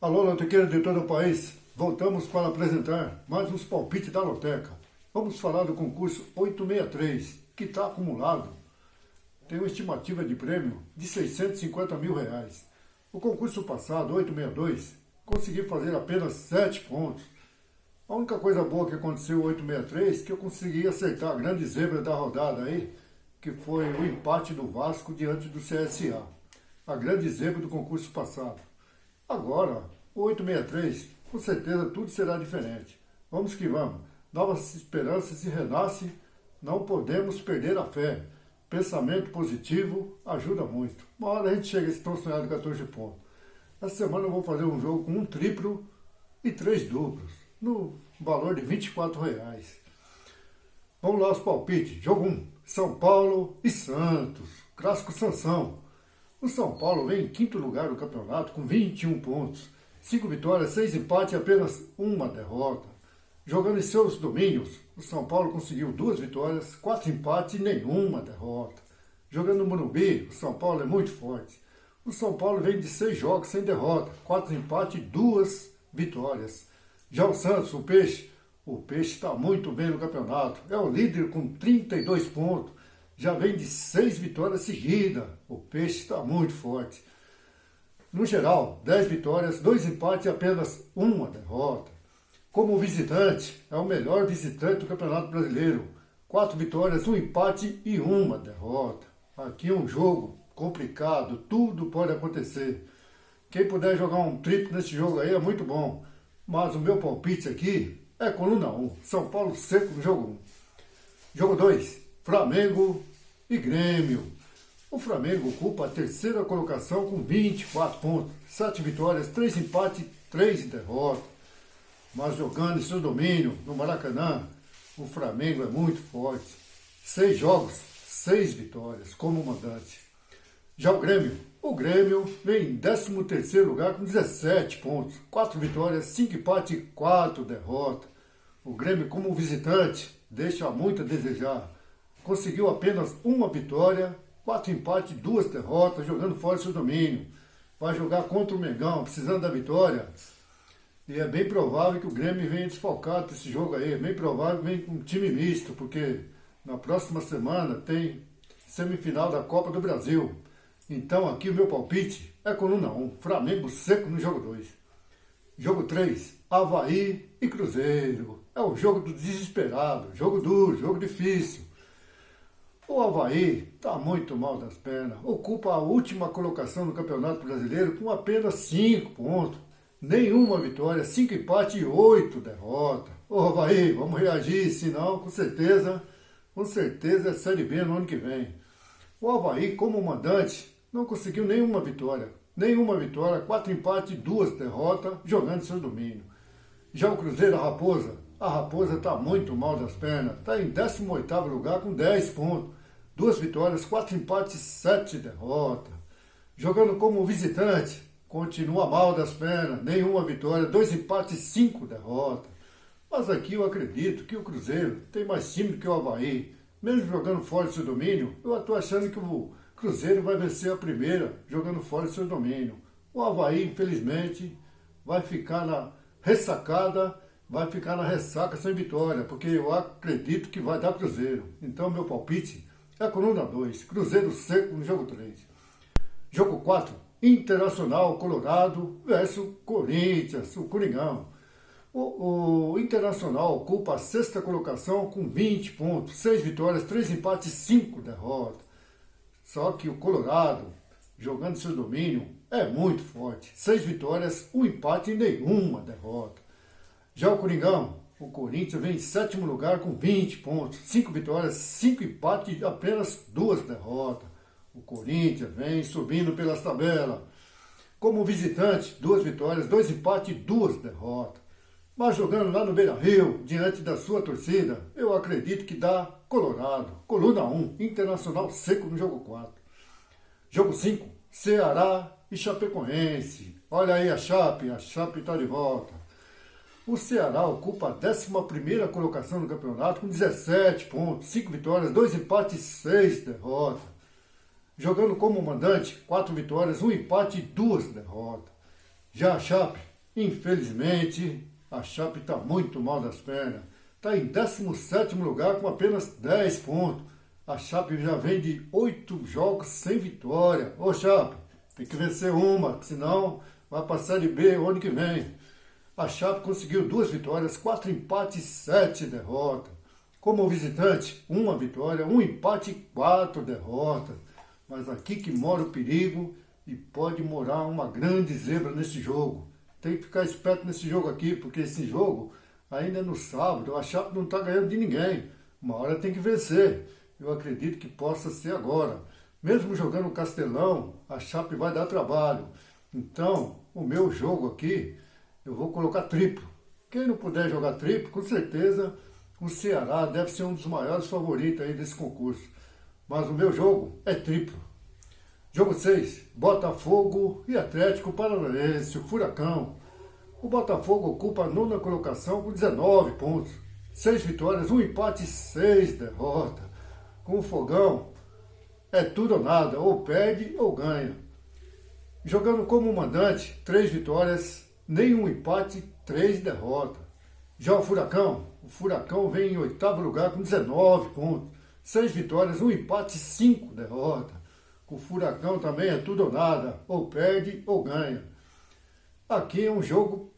Alô, lotequeiro de todo o país, voltamos para apresentar mais uns palpites da loteca. Vamos falar do concurso 863, que está acumulado. Tem uma estimativa de prêmio de R$650 mil. O concurso passado, 862, consegui fazer apenas 7 pontos. A única coisa boa que aconteceu no 863 é que eu consegui acertar a grande zebra da rodada aí, que foi o empate do Vasco diante do CSA. A grande zebra do concurso passado. Agora, o 863, com certeza tudo será diferente. Vamos que vamos. Novas esperanças se renascem, não podemos perder a fé. Pensamento positivo ajuda muito. Uma hora a gente chega a esse tão sonhado 14 pontos. Essa semana eu vou fazer um jogo com um triplo e 3 duplos, no valor de R$24. Vamos lá aos palpites. Jogo 1, São Paulo e Santos. Clássico Sansão. O São Paulo vem em quinto lugar no campeonato com 21 pontos. 5 vitórias, 6 empates e apenas uma derrota. Jogando em seus domínios, o São Paulo conseguiu 2 vitórias, 4 empates e nenhuma derrota. Jogando no Morumbi, o São Paulo é muito forte. O São Paulo vem de 6 jogos sem derrota, 4 empates e 2 vitórias. Já o Santos, o Peixe está muito bem no campeonato. É o líder com 32 pontos. Já vem de 6 vitórias seguidas. O Peixe está muito forte. No geral, 10 vitórias, 2 empates e apenas uma derrota. Como visitante, é o melhor visitante do Campeonato Brasileiro. 4 vitórias, 1 empate e uma derrota. Aqui é um jogo complicado, tudo pode acontecer. Quem puder jogar um triplo nesse jogo aí é muito bom. Mas o meu palpite aqui é coluna 1, São Paulo seco no jogo 1. Jogo 2, Flamengo e Grêmio. O Flamengo ocupa a terceira colocação com 24 pontos, 7 vitórias, 3 empates e 3 derrotas. Mas jogando em seu domínio, no Maracanã, o Flamengo é muito forte. 6 jogos, 6 vitórias como mandante. Já o Grêmio vem em 13º lugar com 17 pontos, 4 vitórias, 5 empates e 4 derrotas. O Grêmio como visitante deixa muito a desejar. Conseguiu apenas uma vitória, 4 empates e 2 derrotas, jogando fora do seu domínio. Vai jogar contra o Mengão, precisando da vitória. E é bem provável que o Grêmio venha desfalcado para esse jogo aí. É bem provável que venha com um time misto, porque na próxima semana tem semifinal da Copa do Brasil. Então aqui o meu palpite é coluna 1, Flamengo seco no jogo 2. Jogo 3, Avaí e Cruzeiro. É o jogo do desesperado, jogo duro, jogo difícil. O Avaí está muito mal das pernas, ocupa a última colocação no Campeonato Brasileiro com apenas 5 pontos, nenhuma vitória, 5 empates e 8 derrotas. Ô Avaí, vamos reagir, senão com certeza é Série B no ano que vem. O Avaí, como mandante, não conseguiu nenhuma vitória, 4 empates e 2 derrotas, jogando seu domínio. Já o Cruzeiro, a Raposa está muito mal das pernas, está em 18º lugar com 10 pontos, 2 vitórias, 4 empates e 7 derrotas. Jogando como visitante, continua mal das pernas, nenhuma vitória, 2 empates e 5 derrotas. Mas aqui eu acredito que o Cruzeiro tem mais time que o Avaí. Mesmo jogando fora do seu domínio, eu estou achando que o Cruzeiro vai vencer a primeira, jogando fora do seu domínio. O Avaí, infelizmente, vai ficar na ressacada, vai ficar na ressaca sem vitória, porque eu acredito que vai dar Cruzeiro. Então, meu palpite é a coluna 2, Cruzeiro seco no jogo 3. Jogo 4, Internacional Colorado versus Corinthians, o Coringão. O Internacional ocupa a 6ª colocação com 20 pontos, 6 vitórias, 3 empates e 5 derrotas. Só que o Colorado, jogando seu domínio, é muito forte. 6 vitórias, 1 empate e nenhuma derrota. Já o Coringão, o Corinthians vem em 7º lugar com 20 pontos, 5 vitórias, 5 empates e apenas 2 derrotas. O Corinthians vem subindo pelas tabelas. Como visitante, 2 vitórias, 2 empates e 2 derrotas. Mas jogando lá no Beira-Rio, diante da sua torcida, eu acredito que dá Colorado. Coluna 1, Internacional seco no jogo 4. Jogo 5, Ceará e Chapecoense. Olha aí a Chape está de volta. O Ceará ocupa a 11ª colocação no campeonato com 17 pontos, 5 vitórias, 2 empates e 6 derrotas. Jogando como mandante, 4 vitórias, 1 empate e 2 derrotas. Já a Chape Infelizmente, a Chape está muito mal das pernas. Está em 17º lugar com apenas 10 pontos. A Chape já vem de 8 jogos sem vitória. Ô Chape, tem que vencer uma, senão vai para a Série B o ano que vem. A Chape conseguiu 2 vitórias, 4 empates e 7 derrotas. Como visitante, 1 vitória, 1 empate e 4 derrotas. Mas aqui que mora o perigo e pode morar uma grande zebra nesse jogo. Tem que ficar esperto nesse jogo aqui, porque esse jogo ainda é no sábado. A Chape não está ganhando de ninguém. Uma hora tem que vencer. Eu acredito que possa ser agora. Mesmo jogando no Castelão, a Chape vai dar trabalho. Então, o meu jogo aqui, eu vou colocar triplo. Quem não puder jogar triplo, com certeza o Ceará deve ser um dos maiores favoritos aí desse concurso. Mas o meu jogo é triplo. Jogo 6, Botafogo e Atlético Paranaense, o Furacão. O Botafogo ocupa a 9ª colocação com 19 pontos. 6 vitórias, 1 empate e 6 derrotas. Com o Fogão, é tudo ou nada, ou perde ou ganha. Jogando como mandante, 3 vitórias, nenhum empate, 3 derrotas. Já o Furacão vem em 8º lugar com 19 pontos. 6 vitórias, 1 empate e 5 derrotas. O Furacão também é tudo ou nada, ou perde ou ganha. Aqui é um jogo,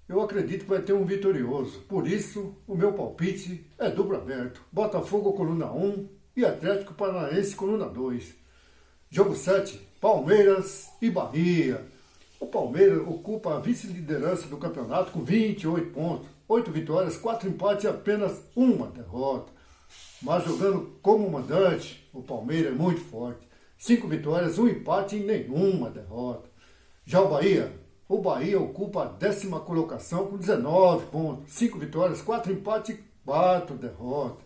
eu acredito que vai ter um vitorioso. Por isso, o meu palpite é duplo aberto. Botafogo, coluna 1 e Atlético Paranaense, coluna 2. Jogo 7, Palmeiras e Bahia. O Palmeiras ocupa a vice-liderança do campeonato com 28 pontos. 8 vitórias, 4 empates e apenas 1 derrota. Mas jogando como mandante, o Palmeiras é muito forte. 5 vitórias, 1 empate e nenhuma derrota. Já o Bahia ocupa a 10ª colocação com 19 pontos. 5 vitórias, 4 empates e 4 derrotas.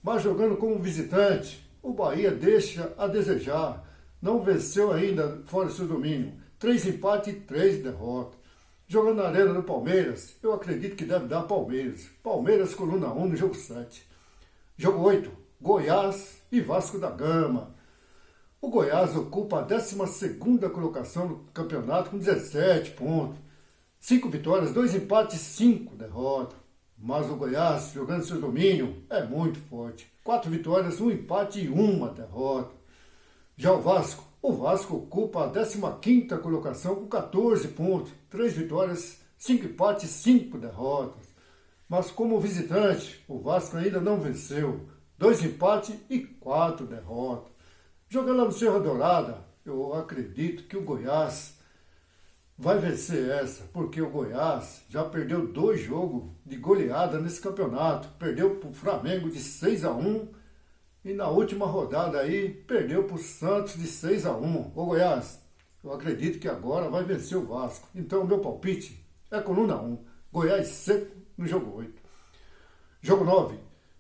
Mas jogando como visitante, o Bahia deixa a desejar. Não venceu ainda fora do seu domínio. 3 empates e 3 derrotas. Jogando na arena do Palmeiras, eu acredito que deve dar Palmeiras. Palmeiras, coluna 1 no jogo 7. Jogo 8, Goiás e Vasco da Gama. O Goiás ocupa a 12ª colocação no campeonato com 17 pontos. 5 vitórias, 2 empates e 5 derrotas. Mas o Goiás, jogando seu domínio, é muito forte. 4 vitórias, 1 empate e 1 derrota. Já o Vasco ocupa a 15ª colocação com 14 pontos. 3 vitórias, 5 empates e 5 derrotas. Mas como visitante, o Vasco ainda não venceu. 2 empates e 4 derrotas. Jogando lá no Serra Dourada, eu acredito que o Goiás vai vencer essa, porque o Goiás já perdeu 2 jogos de goleada nesse campeonato. Perdeu para o Flamengo de 6-1 e na última rodada aí perdeu para o Santos de 6-1. Ô Goiás, eu acredito que agora vai vencer o Vasco. Então o meu palpite é coluna 1, Goiás seco no jogo 8. Jogo 9,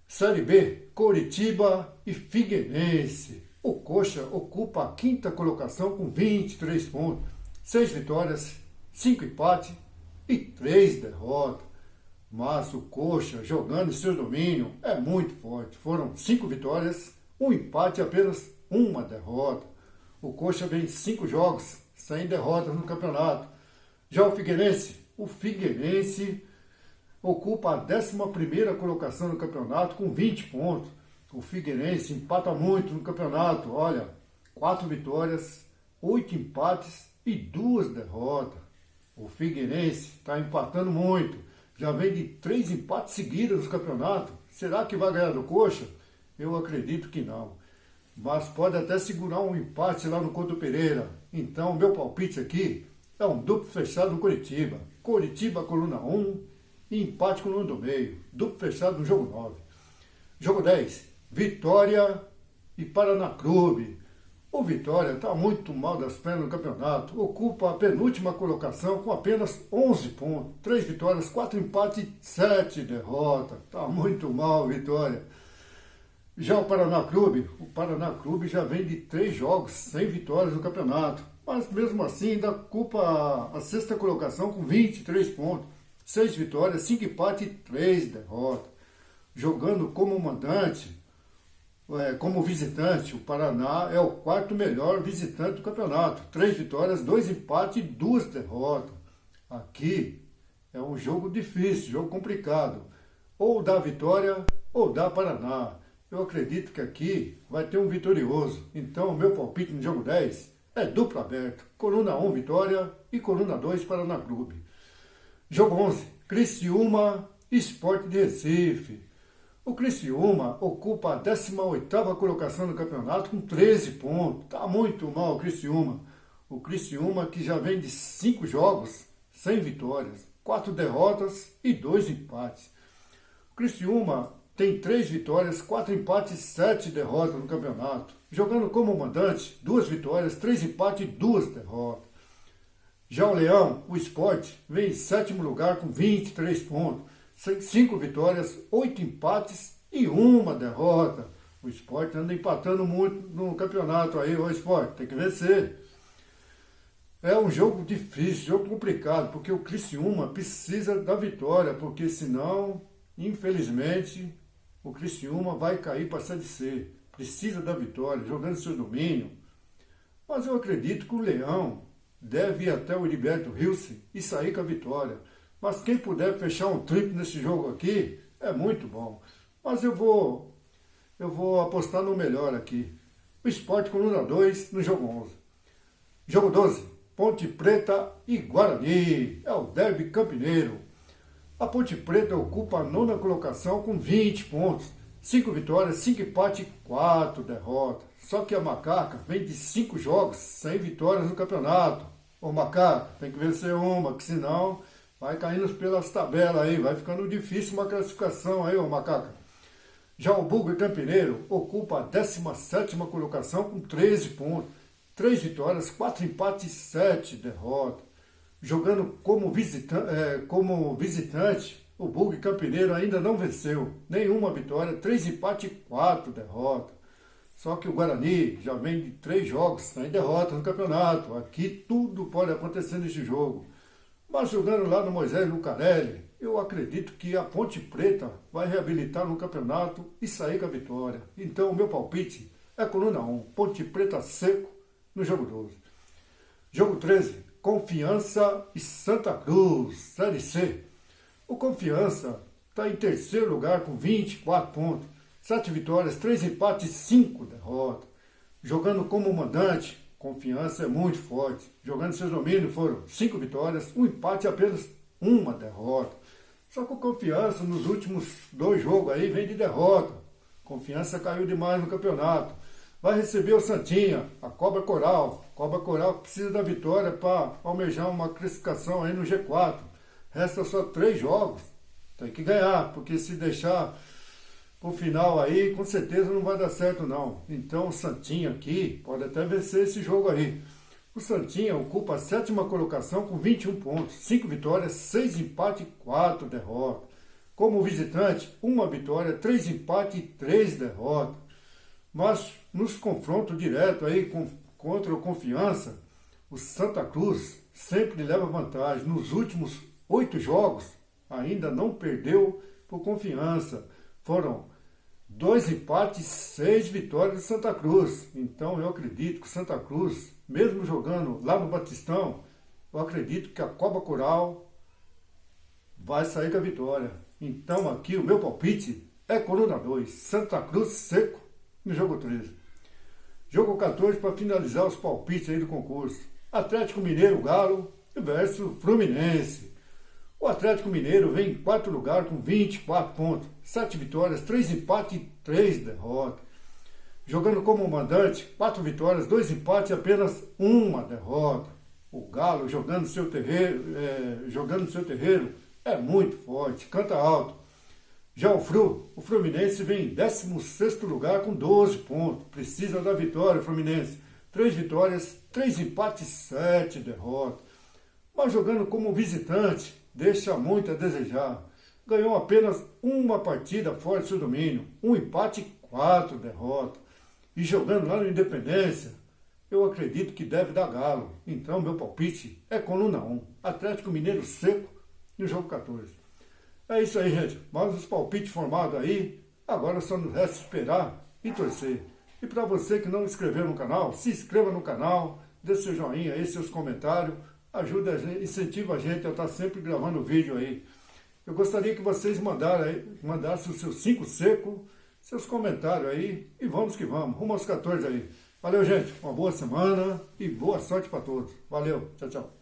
Série B, Coritiba e Figueirense. O Coxa ocupa a 5ª colocação com 23 pontos, 6 vitórias, 5 empates e 3 derrotas. Mas o Coxa, jogando em seu domínio, é muito forte. Foram 5 vitórias, 1 empate e apenas 1 derrota. O Coxa vem 5 jogos sem derrotas no campeonato. Já o Figueirense ocupa a 11ª colocação no campeonato com 20 pontos. O Figueirense empata muito no campeonato, olha, 4 vitórias, 8 empates e 2 derrotas. O Figueirense está empatando muito, já vem de 3 empates seguidos no campeonato. Será que vai ganhar do Coxa? Eu acredito que não. Mas pode até segurar um empate lá no Couto Pereira. Então, meu palpite aqui é um duplo fechado no Coritiba. Coritiba, coluna 1 e empate coluna do meio. Duplo fechado no jogo 9. Jogo 10. Vitória e Paraná Clube. O Vitória está muito mal das pernas no campeonato. Ocupa a penúltima colocação com apenas 11 pontos. 3 vitórias, 4 empates e 7 derrotas. Está muito mal, Vitória. Já o Paraná Clube já vem de 3 jogos sem vitórias no campeonato. Mas mesmo assim ainda ocupa a 6ª colocação com 23 pontos. 6 vitórias, 5 empates e 3 derrotas. Jogando como mandante, como visitante, o Paraná é o 4º melhor visitante do campeonato. 3 vitórias, 2 empates e 2 derrotas. Aqui é um jogo difícil, jogo complicado. Ou dá Vitória ou dá Paraná. Eu acredito que aqui vai ter um vitorioso. Então o meu palpite no jogo 10 é duplo aberto. Coluna 1 Vitória e coluna 2 Paraná Clube. Jogo 11, Criciúma Sport de Recife. O Criciúma ocupa a 18ª colocação no campeonato com 13 pontos. Está muito mal o Criciúma. O Criciúma que já vem de 5 jogos sem vitórias, 4 derrotas e 2 empates. O Criciúma tem 3 vitórias, 4 empates e 7 derrotas no campeonato. Jogando como mandante, 2 vitórias, 3 empates e 2 derrotas. Já o Leão, o Sport, vem em 7º lugar com 23 pontos. 5 vitórias, 8 empates e 1 derrota. O Sport anda empatando muito no campeonato aí, o Sport, tem que vencer. É um jogo difícil, jogo complicado, porque o Criciúma precisa da vitória, porque senão, infelizmente, o Criciúma vai cair para a Série C. Precisa da vitória, jogando seu domínio. Mas eu acredito que o Leão deve ir até o Heriberto Rilse e sair com a vitória. Mas quem puder fechar um triplo nesse jogo aqui, é muito bom. Mas eu vou apostar no melhor aqui. O Sport coluna 2 no jogo 11. Jogo 12, Ponte Preta e Guarani. É o derby campineiro. A Ponte Preta ocupa a 9ª colocação com 20 pontos. 5 vitórias, 5 empates e 4 derrotas. Só que a Macaca vem de 5 jogos sem vitórias no campeonato. Ô Macaca, tem que vencer uma, que senão vai caindo pelas tabelas aí, vai ficando difícil uma classificação aí, ô Macaca. Já o Bugre Campineiro ocupa a 17ª colocação com 13 pontos. 3 vitórias, 4 empates e 7 derrotas. Jogando como visitante, o Bugre Campineiro ainda não venceu. Nenhuma vitória, 3 empates e 4 derrotas. Só que o Guarani já vem de 3 jogos sem derrota no campeonato. Aqui tudo pode acontecer neste jogo. Mas jogando lá no Moisés Lucarelli, eu acredito que a Ponte Preta vai reabilitar no campeonato e sair com a vitória. Então o meu palpite é coluna 1, Ponte Preta seco no jogo 12. Jogo 13, Confiança e Santa Cruz, Série C. O Confiança está em 3º lugar com 24 pontos, 7 vitórias, 3 empates e 5 derrotas. Jogando como mandante, Confiança é muito forte. Jogando seus domínios foram 5 vitórias, 1 empate e apenas 1 derrota. Só que o Confiança nos últimos 2 jogos aí vem de derrota. Confiança caiu demais no campeonato. Vai receber o Santinha, a Cobra Coral. Cobra Coral precisa da vitória para almejar uma classificação aí no G4. Resta só 3 jogos. Tem que ganhar, porque se deixar pro final aí, com certeza não vai dar certo não. Então o Santinha aqui pode até vencer esse jogo aí. O Santinha ocupa a 7ª colocação com 21 pontos, 5 vitórias, 6 empates e 4 derrotas. Como visitante, 1 vitória, 3 empates e 3 derrotas. Mas nos confrontos diretos aí contra o Confiança, o Santa Cruz sempre leva vantagem. Nos últimos 8 jogos, ainda não perdeu por Confiança. Foram 2 empates e 6 vitórias de Santa Cruz. Então eu acredito que Santa Cruz, mesmo jogando lá no Batistão, eu acredito que a Cobra Coral vai sair com a vitória. Então aqui o meu palpite é coluna 2, Santa Cruz seco no jogo 13. Jogo 14 para finalizar os palpites aí do concurso. Atlético Mineiro Galo versus Fluminense. O Atlético Mineiro vem em 4º lugar com 24 pontos, 7 vitórias, 3 empates e 3 derrotas. Jogando como mandante, 4 vitórias, 2 empates e apenas 1 derrota. O Galo jogando seu terreiro é muito forte, canta alto. Já o Fluminense vem em 16º lugar com 12 pontos. Precisa da vitória, Fluminense. 3 vitórias, 3 empates e 7 derrotas. Mas jogando como visitante, deixa muito a desejar. Ganhou apenas 1 partida fora de seu domínio, 1 empate e 4 derrotas. E jogando lá no Independência, eu acredito que deve dar Galo. Então meu palpite é coluna 1, Atlético Mineiro seco no jogo 14. É isso aí, gente. Mais os palpites formados aí. Agora só nos resta esperar e torcer. E para você que não se inscreveu no canal, se inscreva no canal, dê seu joinha aí, seus comentários. ajuda a gente, incentiva a gente a estar sempre gravando vídeo aí. Eu gostaria que vocês mandassem os seus 5 secos, seus comentários aí, e vamos que vamos, rumo aos 14 aí. Valeu, gente, uma boa semana e boa sorte para todos. Valeu, tchau, tchau.